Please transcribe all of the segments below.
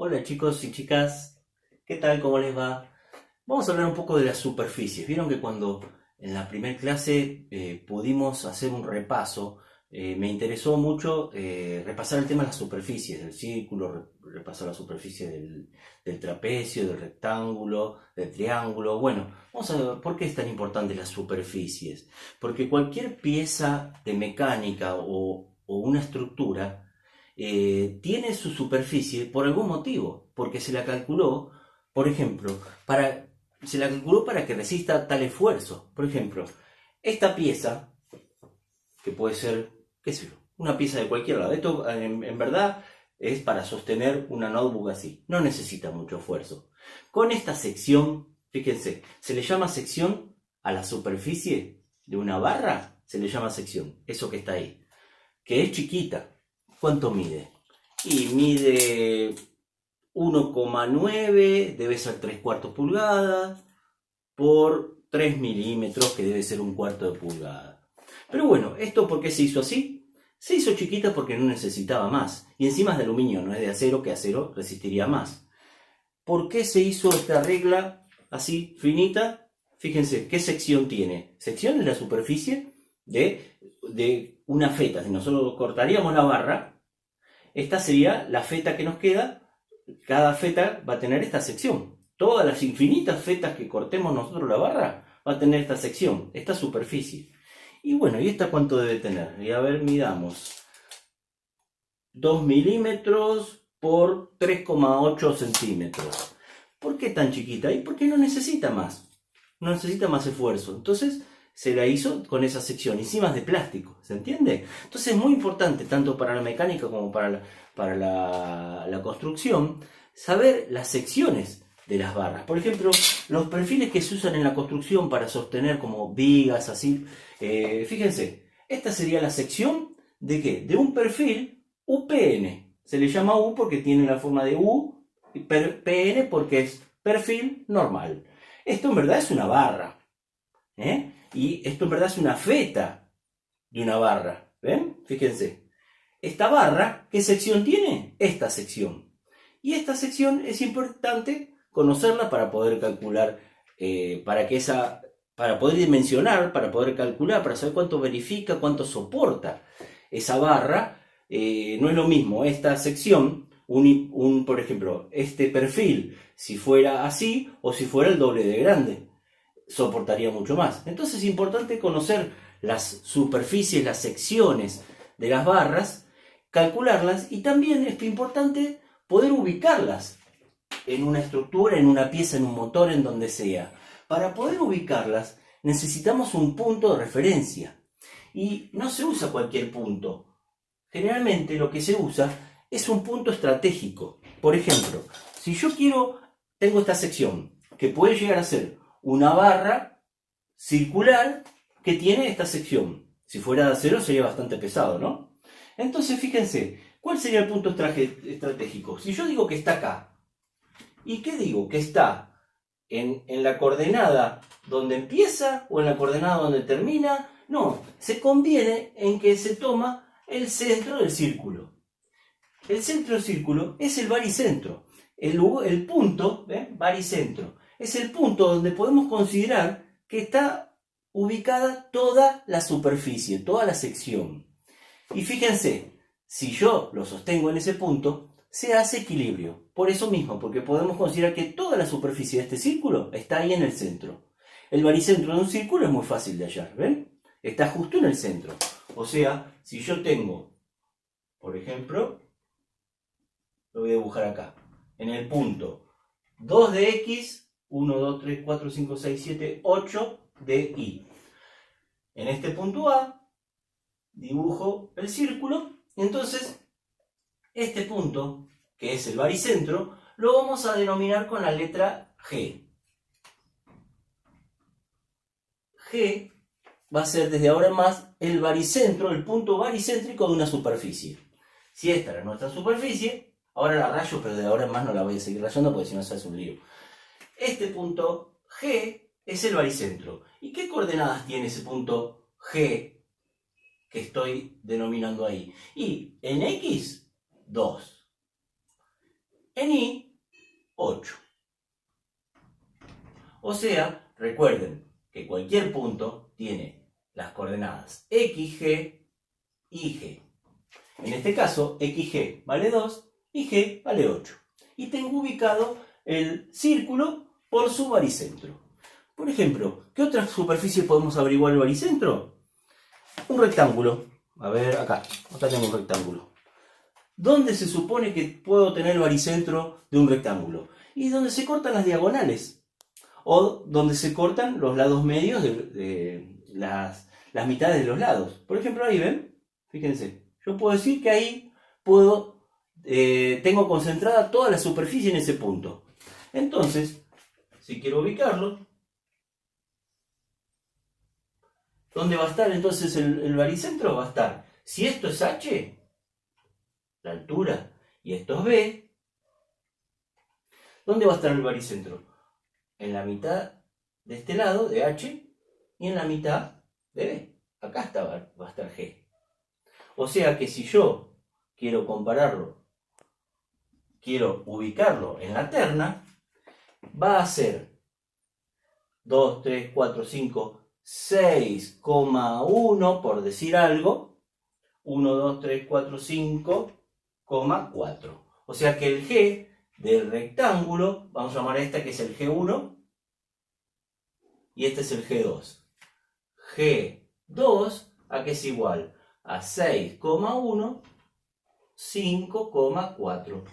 Hola chicos y chicas, ¿qué tal? ¿Cómo les va? Vamos a hablar un poco de las superficies. Vieron que cuando en la primera clase pudimos hacer un repaso, me interesó mucho repasar el tema de las superficies, del círculo, repasar la superficie del trapecio, del rectángulo, del triángulo. Bueno, vamos a ver por qué es tan importante las superficies. Porque cualquier pieza de mecánica o una estructura tiene su superficie por algún motivo, porque se la calculó, por ejemplo, se la calculó para que resista tal esfuerzo. Por ejemplo, esta pieza, que puede ser, qué sé yo, una pieza de cualquier lado, esto en verdad es para sostener una notebook así, no necesita mucho esfuerzo. Con esta sección, fíjense, se le llama sección a la superficie de una barra, se le llama sección, eso que está ahí, que es chiquita. ¿Cuánto mide? Y mide 1,9, debe ser 3 cuartos pulgadas, por 3 milímetros, que debe ser un cuarto de pulgada. Pero bueno, ¿esto por qué se hizo así? Se hizo chiquita porque no necesitaba más. Y encima es de aluminio, no es de acero, que acero resistiría más. ¿Por qué se hizo esta regla así, finita? Fíjense, ¿qué sección tiene? Sección es la superficie de una feta. Si nosotros cortaríamos la barra, esta sería la feta que nos queda. Cada feta va a tener esta sección. Todas las infinitas fetas que cortemos nosotros la barra va a tener esta sección, esta superficie. Y bueno, ¿y esta cuánto debe tener? Y a ver, midamos. 2 milímetros por 3,8 centímetros. ¿Por qué tan chiquita? Y porque no necesita más. No necesita más esfuerzo. Entonces se la hizo con esa sección. Encima es de plástico. ¿Se entiende? Entonces es muy importante, tanto para la mecánica como para la construcción, saber las secciones de las barras. Por ejemplo, los perfiles que se usan en la construcción para sostener como vigas, así. Fíjense, esta sería la sección de ¿qué? De un perfil UPN. Se le llama U porque tiene la forma de U, y PN porque es perfil normal. Esto en verdad es una barra. Y esto en verdad es una feta de una barra. ¿Ven? Fíjense. Esta barra, ¿qué sección tiene? Esta sección. Y esta sección es importante conocerla para poder calcular, para poder dimensionar, para poder calcular, para saber cuánto verifica, cuánto soporta esa barra. No es lo mismo esta sección, por ejemplo, este perfil, si fuera así o si fuera el doble de grande, soportaría mucho más. Entonces es importante conocer las superficies, las secciones de las barras, calcularlas, y también es importante poder ubicarlas en una estructura, en una pieza, en un motor, en donde sea. Para poder ubicarlas necesitamos un punto de referencia. Y no se usa cualquier punto. Generalmente lo que se usa es un punto estratégico. Por ejemplo, si yo tengo esta sección, que puede llegar a ser una barra circular que tiene esta sección. Si fuera de acero sería bastante pesado, ¿no? Entonces fíjense, ¿cuál sería el punto estratégico? Si yo digo que está acá, ¿y qué digo? Que está en la coordenada donde empieza o en la coordenada donde termina. No, se conviene en que se toma el centro del círculo. El centro del círculo es el baricentro. El punto, baricentro, es el punto donde podemos considerar que está ubicada toda la superficie, toda la sección. Y fíjense, si yo lo sostengo en ese punto, se hace equilibrio. Por eso mismo, porque podemos considerar que toda la superficie de este círculo está ahí en el centro. El baricentro de un círculo es muy fácil de hallar, ¿ven? Está justo en el centro. O sea, si yo tengo, por ejemplo, lo voy a dibujar acá, en el punto 2 de X, 1, 2, 3, 4, 5, 6, 7, 8 de Y. En este punto A, dibujo el círculo, y entonces este punto, que es el baricentro, lo vamos a denominar con la letra G. G va a ser desde ahora en más el baricentro, el punto baricéntrico de una superficie. Si esta era nuestra superficie, ahora la rayo, pero de ahora en más no la voy a seguir rayando porque si no se hace un lío. Este punto G es el baricentro. ¿Y qué coordenadas tiene ese punto G que estoy denominando ahí? Y en X, 2. En Y, 8. O sea, recuerden que cualquier punto tiene las coordenadas x, g y g. En este caso, xg vale 2 y g vale 8. Y tengo ubicado el círculo por su baricentro. Por ejemplo, ¿qué otra superficie podemos averiguar el baricentro? Un rectángulo. A ver, acá tengo un rectángulo. ¿Dónde se supone que puedo tener el baricentro de un rectángulo? Y donde se cortan las diagonales. O donde se cortan los lados medios de las mitades de los lados. Por ejemplo, ahí ven, fíjense. Yo puedo decir que ahí tengo concentrada toda la superficie en ese punto. Entonces, si quiero ubicarlo, ¿dónde va a estar entonces el baricentro? Va a estar, si esto es h, la altura, y esto es b, ¿dónde va a estar el baricentro? En la mitad de este lado, de h, y en la mitad de b. Acá va a estar g. O sea que si yo quiero compararlo, quiero ubicarlo en la terna, va a ser 2, 3, 4, 5, 6,1 por decir algo. 1, 2, 3, 4, 5,4. O sea que el G del rectángulo, vamos a llamar a esta que es el G1 y este es el G2. G2 a que es igual a 6,1, 5,4.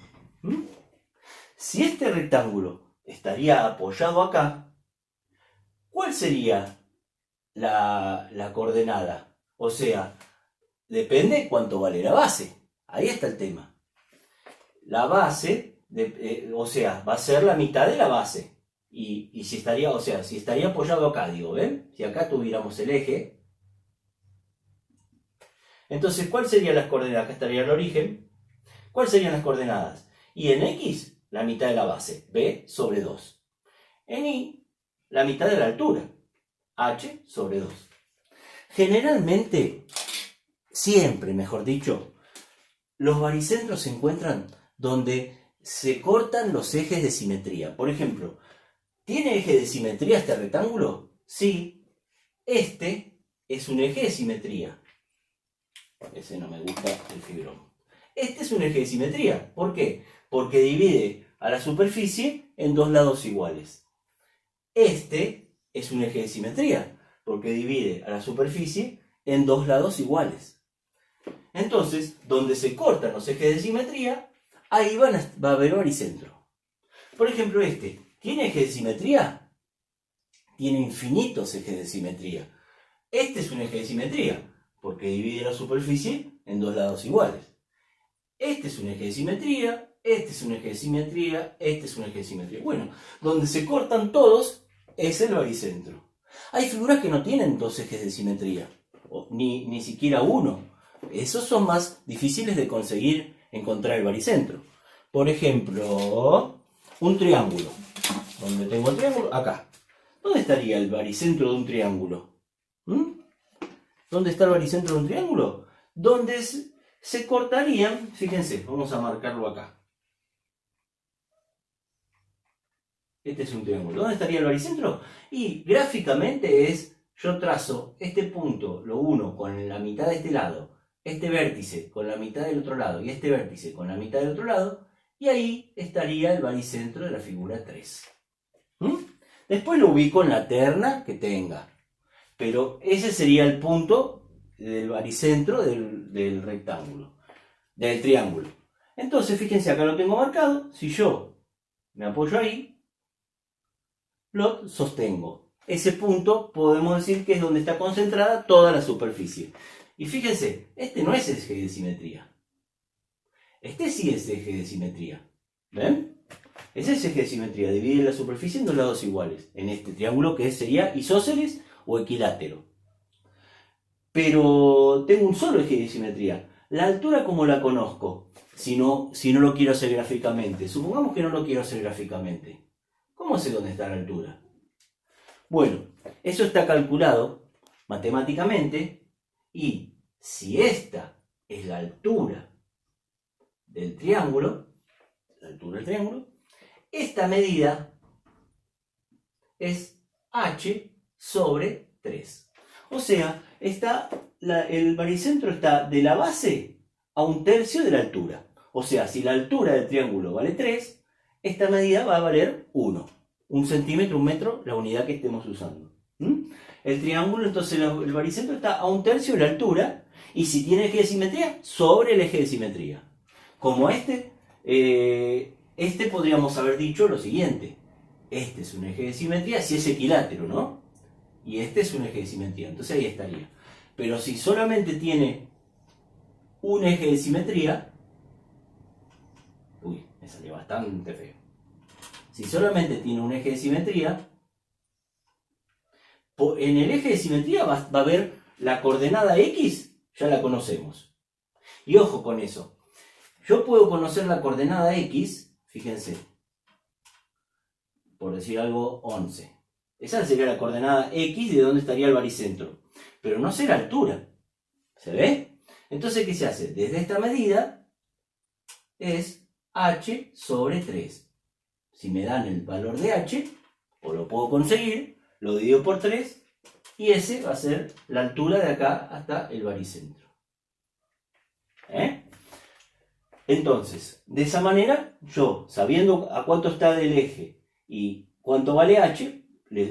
Si este rectángulo estaría apoyado acá, ¿cuál sería la coordenada? O sea, depende cuánto vale la base. Ahí está el tema. La base, o sea, va a ser la mitad de la base. Y si estaría, o sea, si estaría apoyado acá, digo, ¿ven? Si acá tuviéramos el eje. Entonces, ¿cuál serían las coordenadas? Acá estaría el origen. ¿Cuáles serían las coordenadas? Y en X, la mitad de la base, B sobre 2. En Y, la mitad de la altura, H sobre 2. Generalmente, siempre, mejor dicho, los baricentros se encuentran donde se cortan los ejes de simetría. Por ejemplo, ¿tiene eje de simetría este rectángulo? Sí. Este es un eje de simetría. Ese no me gusta, el fibrón. Este es un eje de simetría. ¿Por qué? Porque divide a la superficie en dos lados iguales. Este es un eje de simetría, porque divide a la superficie en dos lados iguales. Entonces, donde se cortan los ejes de simetría, ahí va a haber baricentro. Por ejemplo, este, ¿tiene eje de simetría? Tiene infinitos ejes de simetría. Este es un eje de simetría, porque divide la superficie en dos lados iguales. Este es un eje de simetría, este es un eje de simetría, este es un eje de simetría. Bueno, donde se cortan todos es el baricentro. Hay figuras que no tienen dos ejes de simetría, ni siquiera uno. Esos son más difíciles de conseguir encontrar el baricentro. Por ejemplo, un triángulo. ¿Dónde tengo el triángulo? Acá. ¿Dónde estaría el baricentro de un triángulo? ¿Dónde está el baricentro de un triángulo? Donde se cortarían, fíjense, vamos a marcarlo acá. Este es un triángulo. ¿Dónde estaría el baricentro? Y gráficamente yo trazo este punto, lo uno con la mitad de este lado, este vértice con la mitad del otro lado y este vértice con la mitad del otro lado, y ahí estaría el baricentro de la figura 3. Después lo ubico en la terna que tenga, pero ese sería el punto del baricentro del rectángulo, del triángulo. Entonces, fíjense, acá lo tengo marcado. Si yo me apoyo ahí, lo sostengo. Ese punto podemos decir que es donde está concentrada toda la superficie. Y fíjense, este no es eje de simetría. Este sí es eje de simetría. ¿Ven? Ese es eje de simetría, divide la superficie en dos lados iguales. En este triángulo que sería isósceles o equilátero. Pero tengo un solo eje de simetría. La altura, ¿cómo la conozco? Si no lo quiero hacer gráficamente. Supongamos que no lo quiero hacer gráficamente. ¿Cómo sé dónde está la altura? Bueno, eso está calculado matemáticamente, y si esta es la altura del triángulo, la altura del triángulo, esta medida es h sobre 3. O sea, el baricentro está de la base a 1/3 de la altura. O sea, si la altura del triángulo vale 3, esta medida va a valer 1. 1 centímetro, 1 metro, la unidad que estemos usando. El triángulo, entonces el baricentro está a 1/3 de la altura, y si tiene eje de simetría, sobre el eje de simetría. Como este podríamos haber dicho lo siguiente. Este es un eje de simetría si es equilátero, ¿no? Y este es un eje de simetría, entonces ahí estaría. Pero si solamente tiene un eje de simetría, uy, me salió bastante feo. Si solamente tiene un eje de simetría, en el eje de simetría va a haber la coordenada X, ya la conocemos. Y ojo con eso. Yo puedo conocer la coordenada X, fíjense, por decir algo, 11. Esa sería la coordenada X de donde estaría el baricentro. Pero no sé la altura. ¿Se ve? Entonces, ¿qué se hace? Desde esta medida es h sobre 3. Si me dan el valor de h, o lo puedo conseguir, lo divido por 3, y ese va a ser la altura de acá hasta el baricentro. Entonces, de esa manera, yo, sabiendo a cuánto está del eje y cuánto vale h,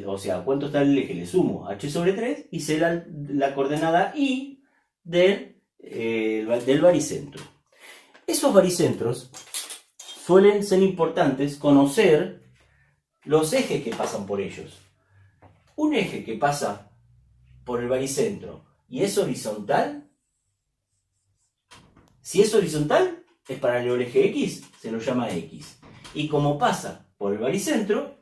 o sea, cuánto está el eje, le sumo h sobre 3 y sé la coordenada y del baricentro. Esos baricentros suelen ser importantes conocer los ejes que pasan por ellos. Un eje que pasa por el baricentro y es horizontal, si es horizontal, es paralelo al eje X, se lo llama X. Y como pasa por el baricentro,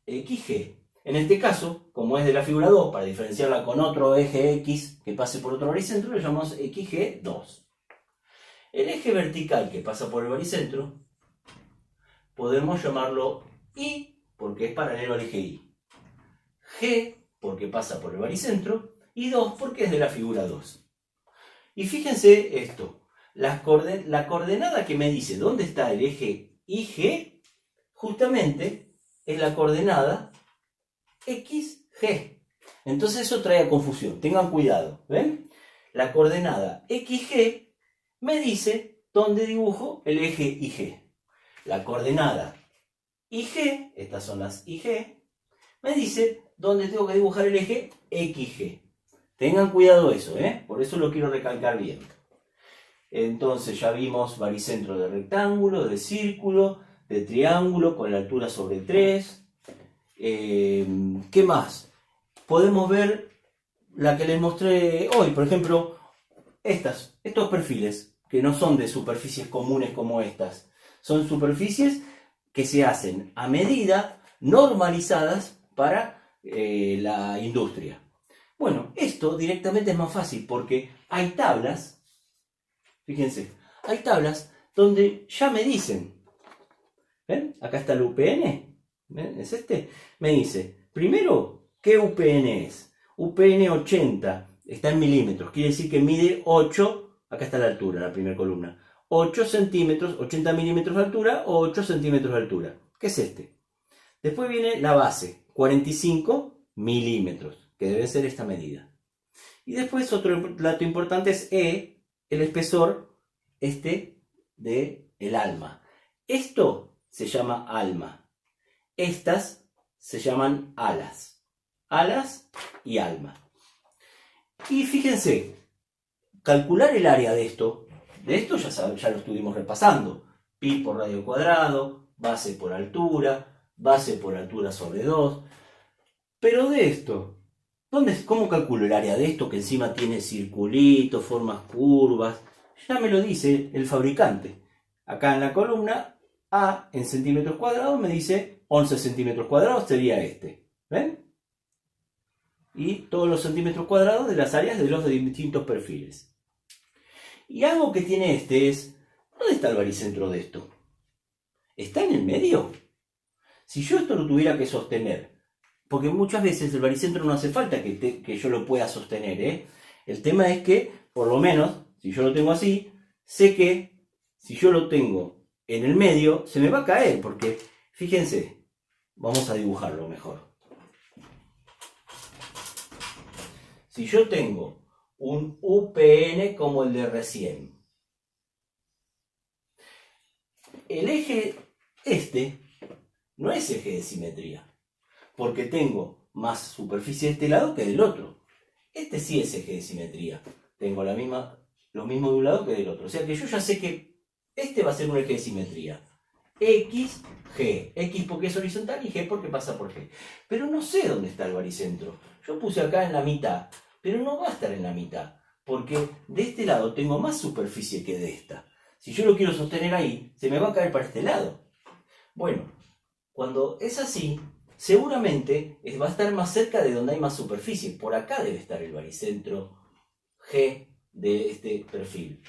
XG. En este caso, como es de la figura 2, para diferenciarla con otro eje X que pase por otro baricentro, le llamamos XG2. El eje vertical que pasa por el baricentro, podemos llamarlo Y, porque es paralelo al eje Y. G, porque pasa por el baricentro, y 2, porque es de la figura 2. Y fíjense esto. La coordenada que me dice dónde está el eje IG, justamente es la coordenada XG. Entonces eso trae a confusión. Tengan cuidado. ¿Ven? La coordenada XG me dice dónde dibujo el eje IG. La coordenada IG, estas son las IG, me dice dónde tengo que dibujar el eje XG. Tengan cuidado eso, por eso lo quiero recalcar bien. Entonces ya vimos baricentro de rectángulo, de círculo, de triángulo con la altura sobre 3. ¿Qué más? Podemos ver la que les mostré hoy, por ejemplo, estos perfiles, que no son de superficies comunes como estas. Son superficies que se hacen a medida, normalizadas para la industria. Bueno, esto directamente es más fácil porque hay tablas. Fíjense, hay tablas donde ya me dicen, ¿ven? Acá está el UPN, ¿ven? Es este. Me dice, primero, ¿qué UPN es? UPN 80, está en milímetros, quiere decir que mide 8, acá está la altura, la primera columna, 8 centímetros, 80 milímetros de altura o 8 centímetros de altura. ¿Qué es este? Después viene la base, 45 milímetros, que debe ser esta medida. Y después otro dato importante es E, el espesor del alma. Esto se llama alma. Estas se llaman alas. Alas y alma. Y fíjense, calcular el área de esto ya lo estuvimos repasando. Pi por radio cuadrado, base por altura sobre 2. Pero de esto, ¿cómo calculo el área de esto que encima tiene circulitos, formas curvas? Ya me lo dice el fabricante. Acá en la columna A en centímetros cuadrados me dice 11 centímetros cuadrados sería este. ¿Ven? Y todos los centímetros cuadrados de las áreas de los distintos perfiles. Y algo que tiene este es, ¿dónde está el baricentro de esto? ¿Está en el medio? Si yo esto lo tuviera que sostener, porque muchas veces el baricentro no hace falta que yo lo pueda sostener, El tema es que, por lo menos, si yo lo tengo así, sé que si yo lo tengo en el medio se me va a caer, porque fíjense, vamos a dibujarlo mejor. Si yo tengo un UPN como el de recién, el eje no es eje de simetría, porque tengo más superficie de este lado que del otro. Este sí es eje de simetría, tengo lo mismo de un lado que del otro. O sea que yo ya sé que este va a ser un eje de simetría. X, G. X porque es horizontal y G porque pasa por G. Pero no sé dónde está el baricentro. Yo puse acá en la mitad, pero no va a estar en la mitad, porque de este lado tengo más superficie que de esta. Si yo lo quiero sostener ahí, se me va a caer para este lado. Bueno, cuando es así, seguramente va a estar más cerca de donde hay más superficie. Por acá debe estar el baricentro G de este perfil.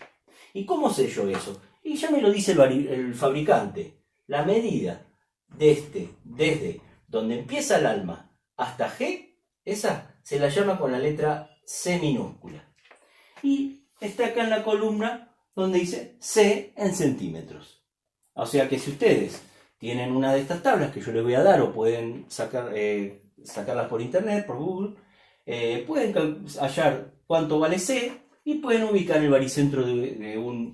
¿Y cómo sé yo eso? Y ya me lo dice el fabricante. La medida desde donde empieza el alma hasta G, esa se la llama con la letra C minúscula. Y está acá en la columna donde dice C en centímetros. O sea que si ustedes tienen una de estas tablas que yo les voy a dar, o pueden sacarlas por internet, por Google, pueden hallar cuánto vale C y pueden ubicar el baricentro de un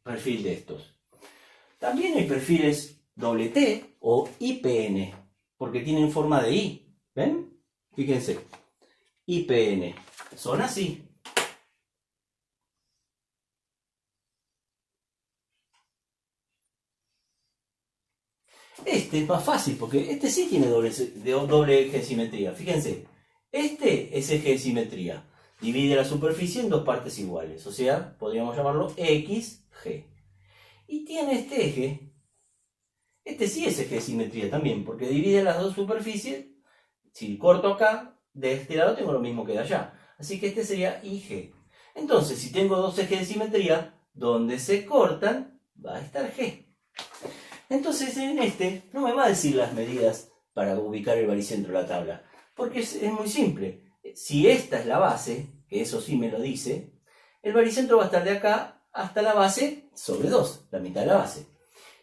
perfil de estos. También hay perfiles T o IPN, porque tienen forma de I. ¿Ven? Fíjense. IPN. Son así. Este es más fácil, porque este sí tiene doble eje de simetría. Fíjense, este es eje de simetría. Divide la superficie en dos partes iguales. O sea, podríamos llamarlo XG. Y tiene este eje. Este sí es eje de simetría también, porque divide las dos superficies. Si corto acá, de este lado tengo lo mismo que de allá. Así que este sería IG. Entonces, si tengo dos ejes de simetría, donde se cortan, va a estar G. Entonces, en este no me va a decir las medidas para ubicar el baricentro de la tabla, porque es muy simple. Si esta es la base, que eso sí me lo dice, el baricentro va a estar de acá hasta la base sobre 2, la mitad de la base.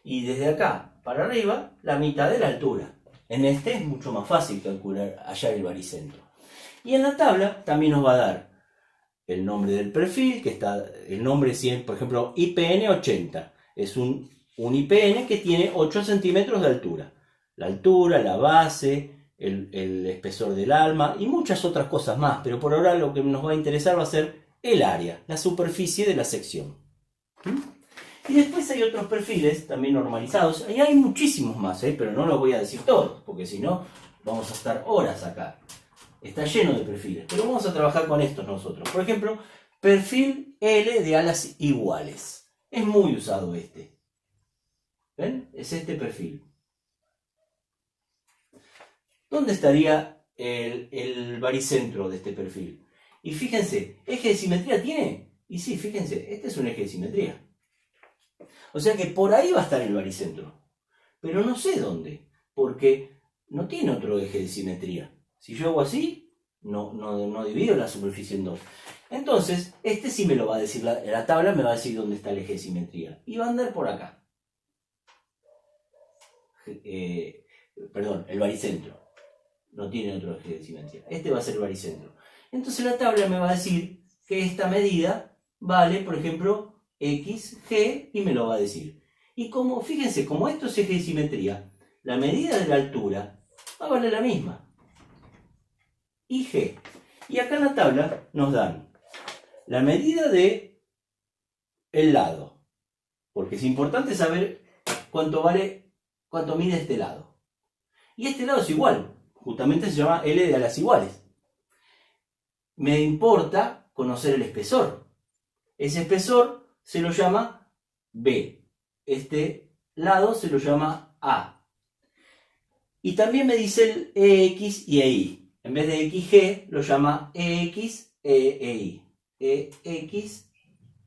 Y desde acá para arriba, la mitad de la altura. En este es mucho más fácil calcular, hallar el baricentro. Y en la tabla también nos va a dar el nombre del perfil, que está el nombre, por ejemplo, IPN 80. Es un IPN que tiene 8 centímetros de altura. La altura, la base, el espesor del alma y muchas otras cosas más. Pero por ahora lo que nos va a interesar va a ser el área, la superficie de la sección. Y después hay otros perfiles también normalizados. Y hay muchísimos más, pero no los voy a decir todos, porque si no vamos a estar horas acá. Está lleno de perfiles, pero vamos a trabajar con estos nosotros. Por ejemplo, perfil L de alas iguales. Es muy usado este. ¿Ven? Es este perfil. ¿Dónde estaría el baricentro de este perfil? Y fíjense, ¿eje de simetría tiene? Y sí, fíjense, este es un eje de simetría. O sea que por ahí va a estar el baricentro. Pero no sé dónde, porque no tiene otro eje de simetría. Si yo hago así, no divido la superficie en dos. Entonces, este sí me lo va a decir, la tabla me va a decir dónde está el eje de simetría. Y va a andar por acá. Perdón, el baricentro. No tiene otro eje de simetría. Este va a ser el baricentro. Entonces la tabla me va a decir que esta medida vale, por ejemplo, XG, y me lo va a decir. Y como, fíjense, como esto es eje de simetría, la medida de la altura va a valer la misma. IG. Y acá en la tabla nos dan la medida de el lado. Porque es importante saber cuánto mide este lado. Y este lado es igual. Justamente se llama L de alas iguales. Me importa conocer el espesor. Ese espesor se lo llama B. Este lado se lo llama A. Y también me dice el EX y EI. En vez de XG lo llama EX, EI. EX,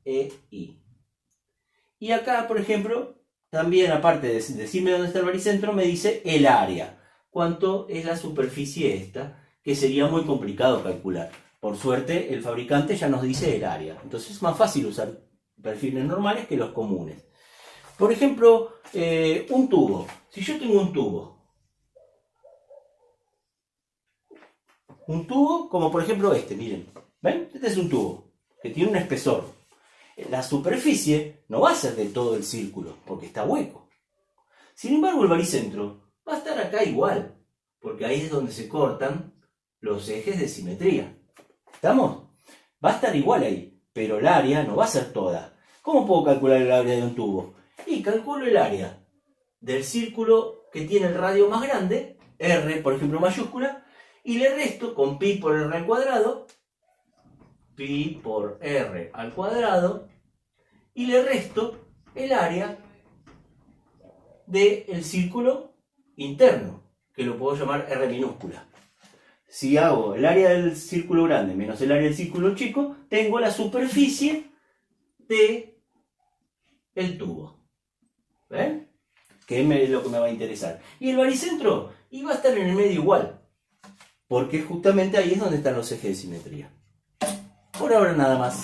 EI. Y acá, por ejemplo, también aparte de decirme dónde está el baricentro, me dice el área. ¿Cuánto es la superficie esta? Que sería muy complicado calcular. Por suerte, el fabricante ya nos dice el área. Entonces es más fácil usar perfiles normales que los comunes. Por ejemplo, un tubo. Si yo tengo un tubo como por ejemplo este, miren. ¿Ven? Este es un tubo que tiene un espesor. La superficie no va a ser de todo el círculo, porque está hueco. Sin embargo, el baricentro va a estar acá igual, porque ahí es donde se cortan los ejes de simetría. ¿Estamos? Va a estar igual ahí, pero el área no va a ser toda. ¿Cómo puedo calcular el área de un tubo? Y calculo el área del círculo que tiene el radio más grande, R, por ejemplo, mayúscula, y le resto con pi por R al cuadrado, pi por R al cuadrado, y le resto el área del círculo interno, que lo puedo llamar R minúscula. Si hago el área del círculo grande menos el área del círculo chico, tengo la superficie de el tubo. ¿Ven? Que es lo que me va a interesar. Y el baricentro iba a estar en el medio igual, porque justamente ahí es donde están los ejes de simetría. Por ahora nada más.